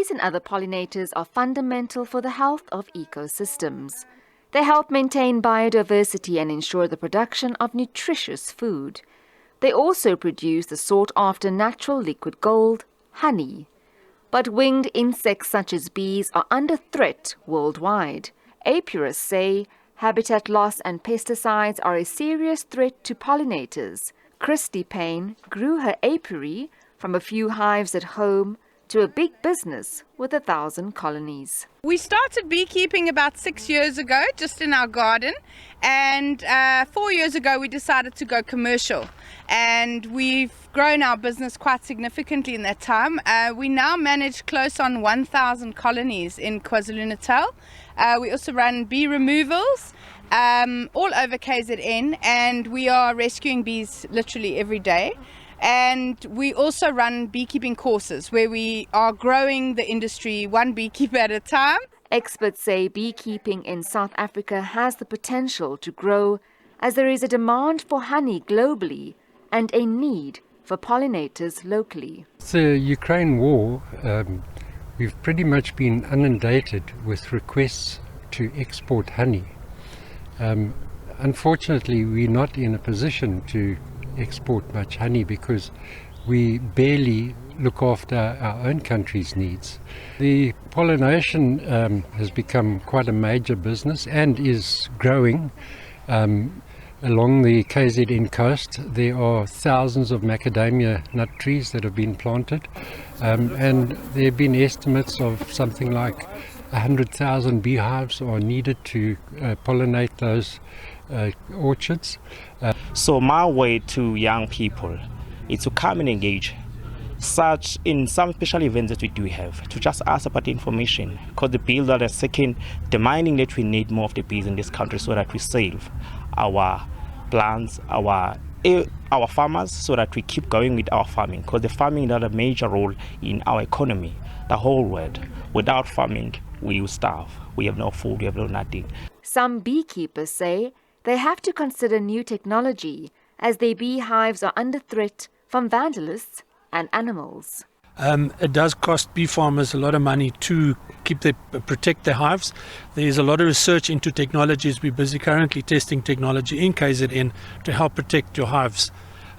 bees and other pollinators are fundamental for the health of ecosystems. They help maintain biodiversity and ensure the production of nutritious food. They also produce the sought-after natural liquid gold, honey. But winged insects such as bees are under threat worldwide. Apiarists say habitat loss and pesticides are a serious threat to pollinators. Christy Payne grew her apiary from a few hives at home to a big business with 1,000 colonies. We started beekeeping about 6 years ago, just in our garden, and 4 years ago we decided to go commercial, and we've grown our business quite significantly in that time. We now manage close on 1,000 colonies in KwaZulu-Natal. We also run bee removals all over KZN, and we are rescuing bees literally every day. And we also run beekeeping courses where we are growing the industry one beekeeper at a time. Experts say beekeeping in South Africa has the potential to grow as there is a demand for honey globally and a need for pollinators locally. The Ukraine war, we've pretty much been inundated with requests to export honey. Unfortunately, we're not in a position to export much honey because we barely look after our own country's needs. The pollination has become quite a major business and is growing. Along the KZN coast there are thousands of macadamia nut trees that have been planted, and there have been estimates of something like 100,000 beehives are needed to pollinate those orchards. So my way to young people is to come and engage, such in some special events that we do have, to just ask about the information, because the bills that are second demanding that we need more of the bees in this country so that we save our plants, our farmers, so that we keep going with our farming, because the farming has a major role in our economy, the whole world. Without farming, we will starve. We have no food, we have no nothing. Some beekeepers say they have to consider new technology as their beehives are under threat from vandalists and animals. It does cost bee farmers a lot of money to protect their hives. There is a lot of research into technologies. We're busy currently testing technology in KZN to help protect your hives.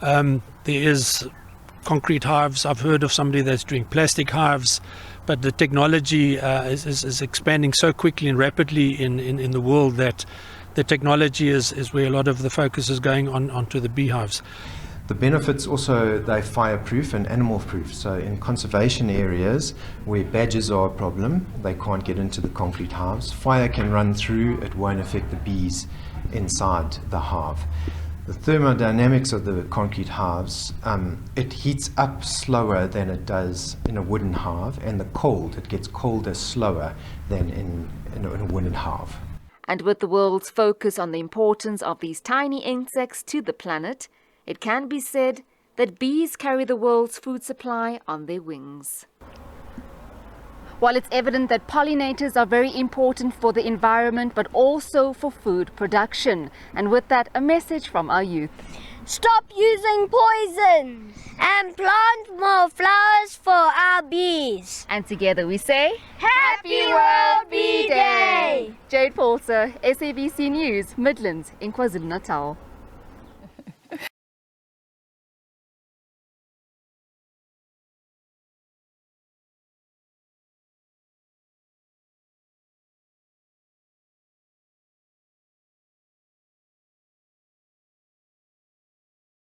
There is concrete hives. I've heard of somebody that's doing plastic hives, but the technology is expanding so quickly and rapidly in the world that the technology is where a lot of the focus is going onto the beehives. The benefits also, they're fireproof and animal-proof. So in conservation areas where badgers are a problem, they can't get into the concrete hives. Fire can run through, it won't affect the bees inside the hive. The thermodynamics of the concrete hives, it heats up slower than it does in a wooden hive, and it gets colder slower than in a wooden hive. And with the world's focus on the importance of these tiny insects to the planet, it can be said that bees carry the world's food supply on their wings. While it's evident that pollinators are very important for the environment, but also for food production. And with that, a message from our youth. Stop using poison and plant more flowers for our bees. And together we say, Happy World Bee Day! Jade Paulse, SABC News, Midlands in KwaZulu-Natal.